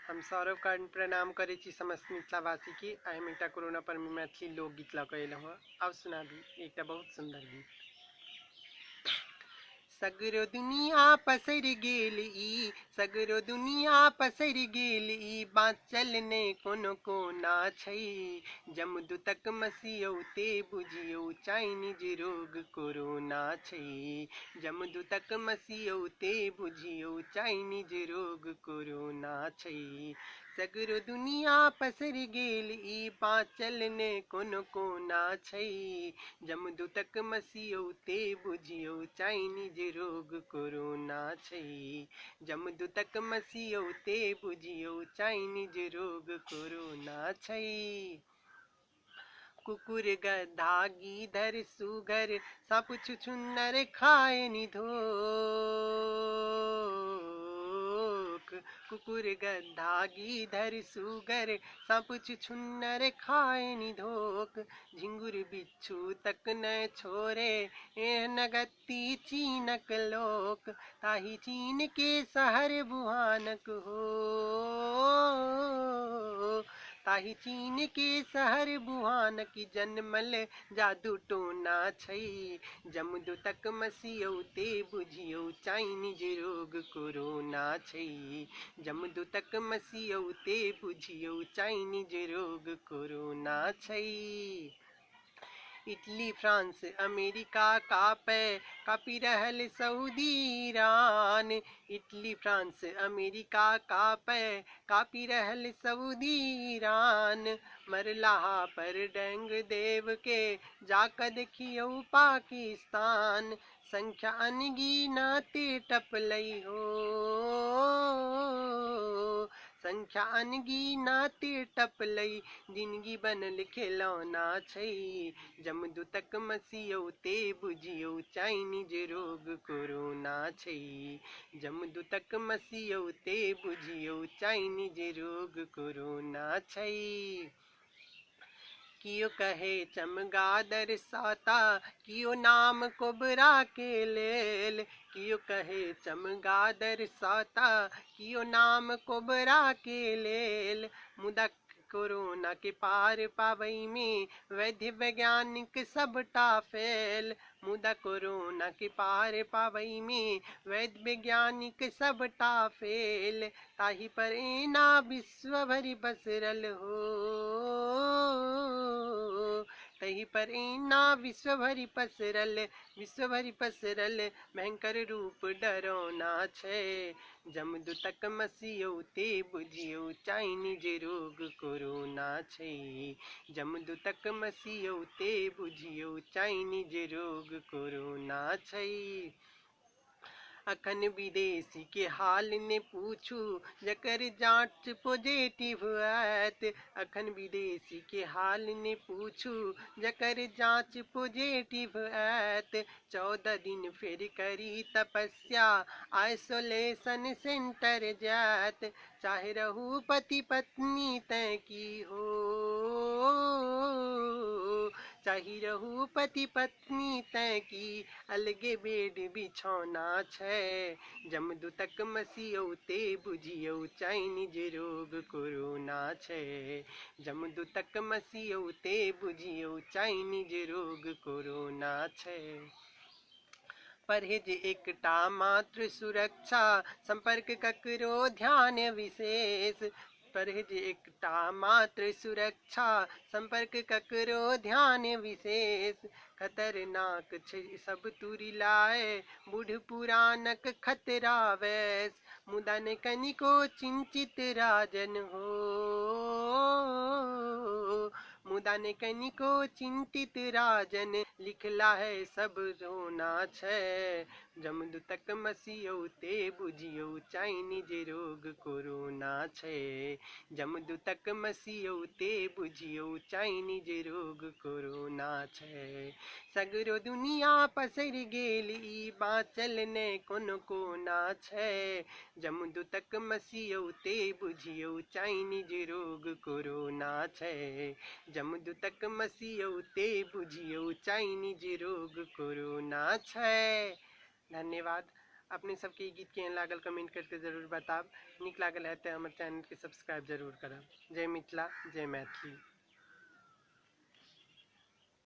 हम सौरभ का प्रणाम करे छी समस्त मिथिलावासी के। हम एक कोरोना पर मैथिली लोकगीत लऽ कऽ एलहुँ हँ। अब सुना दी एक बहुत सुंदर गीत। सगरो दुनिया पसर गेल ई, सगरो दुनिया पसर गेल ई, बाँचल ने कोनो कोना छै। जमदूतक मसियौते बुझियौ चाइनीज रोग कोरोना छै। जमदूतक मसियौते बुझियौ चाइनीज रोग कोरोना छै। सगरो दुनिया पसर गेल ई, बाँचल ने कोनो कोना छै। जमदूतक मसियौते बुझियौ चाइनीज रोग कोरोना छै। जमदूतक मसियौते बुझियौ चाइनीज रोग कोरोना छै। कुकुर गधा गीधर सुगर साँप छुछुन्नर खाए निधोक। कुकुर गधा गीधर सुगर साँप छुछुन्नर खाए निधोक। झिंगुर बिच्छू तक न छोड़े एहन गति चीनक लोक। ताहि चीन के शहर बुहानक हो, ताहि चीन के शहर बुहानक जनमल जादू टोना छै। जमदूतक मसियौते बुझियौ चाइनीज रोग कोरोना छै। जमदूतक मसियौते बुझियौ चाइनीज रोग कोरोना छै। इटली फ्रांस अमेरिका कापी रहल Saudi Iran. Italy France America copy रहल सऊदी ईरान। मरलाहा पर डेंग देव के जाकर देखियौ पाकिस्तान। संख्या अनगिनत टपलई हो, संख्या अनगिनत टपलई, जिंदगी बनल खिलौना छै। जमदूतक मसियौते बुझियौ चाइनीज रोग कोरोना छै। जमदूतक मसियौते बुझियौ चाइनीज रोग कोरोना छै। कियो कहे चमगादड़ साता, कियो नाम कोबरा के लेल। कियो कहे चमगादड़ साता, कियो नाम कोबरा के लेल। मुदा कोरोना के पार पावई में वैद्य वैज्ञानिक सबटा फेल। मुदा कोरोना के पार पावई में वैद्य वैज्ञानिक सबटा फेल। ताहि पर एना विश्व भरि पसरल हो, तही पर एना विश्व भरि पसरल, विश्व भरि पसरल भयंकर रूप डरौना छै। जमदूतक मसियौते बुझियौ चाइनीज रोग कोरोना छै। जमदूतक मसियौते बुझियौ चाइनीज रोग कोरोना छै। अखन विदेशी के हाल ने पूछू, जकर जांच पॉजिटिव आयत। अखन विदेशी के हाल ने पूछू, जकर जांच पॉजिटिव आयत। 14 दिन फिर करी तपस्या, आइसोलेशन सेंटर जात। चाहे रहू पति पत्नी तय की हो, चाही रहू पति पत्नी तय की, अलगे बेड बिछौना छै। जमदूतक मसियौते बुझियौ चाइनीज रोग कोरोना छै। जमदूतक मसियौते बुझियौ चाइनीज रोग कोरोना छै। परहेज एकटा मात्र सुरक्षा, संपर्क ककरो ध्यान विशेष। परहेज एकटा मात्र सुरक्षा, संपर्क ककरो ध्यान विशेष। खतरनाक छै सब तुरी लाए, बूढ़ पुरानक खतरा वैस। मुदा ने कनिको चिंतित राजन हो, मुदा ने कनिको चिंतित राजन, लिखला है सब रोना छै। जमदूतक मसियौते बुझियौ चाइनीज रोग कोरोना छै। जमदूतक मसियौते बुझियौ चाइनीज रोग कोरोना छै। सगरो दुनिया पसर गेल ई, बाँचल ने कोनो कोना छै। जमदूतक मसियौते बुझियौ चाइनीज रोग कोरोना छै। जमदूतक मसियौते बुझियौ चाइनीज रोग कोरोना छै। धन्यवाद। अपने सबके गीत केहन लागल कमेंट करके जरूर बताब। नीक लागल है तो हमारे चैनल के सब्सक्राइब जरूर करब। जय मिथिला, जय मैथिली।